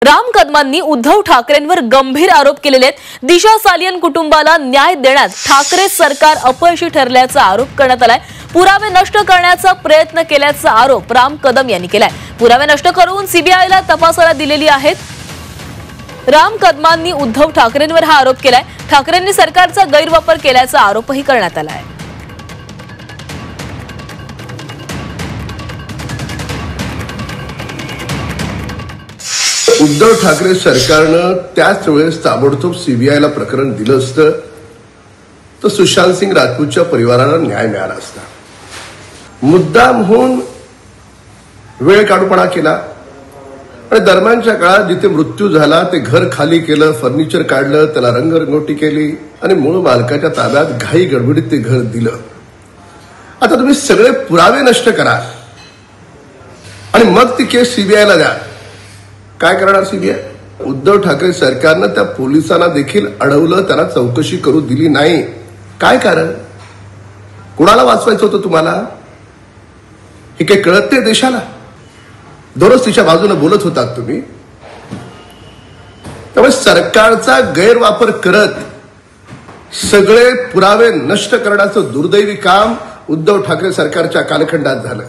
राम कदमांनी उद्धव ठाकरेंवर गंभीर आरोप केलेले आहेत। दिशा सालियन कुटुंबाला न्याय देण्यात ठाकरे सरकार अपयशी ठरल्याचा आरोप करण्यात आलाय। पुरावे नष्ट करण्याचा प्रयत्न केल्याचा आरोप राम कदम यांनी केलाय। पुरावे नष्ट करून सीबीआयला तपासाला दिलेली आहेत। राम कदमांनी उद्धव ठाकरेंवर हा आरोप केलाय। ठाकरेंनी सरकारचा गैरवापर केल्याचा आरोपही करण्यात आलाय। उद्धव ठाकरे सरकारनं त्याच वेळेस ताबडतोब सीबीआयला प्रकरण दिलं असतं तर सुशांत सिंग राजपूतच्या परिवाराला न्याय मिळाला असता। मुद्दाम होऊन वेळ काढूपणा केला आणि दरम्यानच्या काळात जिथे मृत्यू झाला ते घर खाली केलं, फर्निचर काढलं, त्याला रंगरंगोटी केली आणि मूळ मालकाच्या ताब्यात घाई गडबडीत ते घर दिलं। आता तुम्ही सगळे पुरावे नष्ट करा आणि मग ती केस सीबीआयला द्या। काय करणार सीबीआय? उद्धव ठाकरे सरकारनं त्या पोलिसांना देखील अडवलं, त्यांना चौकशी करू दिली नाही। काय कारण? कुणाला वाचवायचं होतं तुम्हाला? हे काही कळत नाही देशाला? दररोज तिच्या बाजूने बोलत होतात तुम्ही। त्यामुळे सरकारचा गैरवापर करत सगळे पुरावे नष्ट करण्याचं दुर्दैवी काम उद्धव ठाकरे सरकारच्या कालखंडात झालं।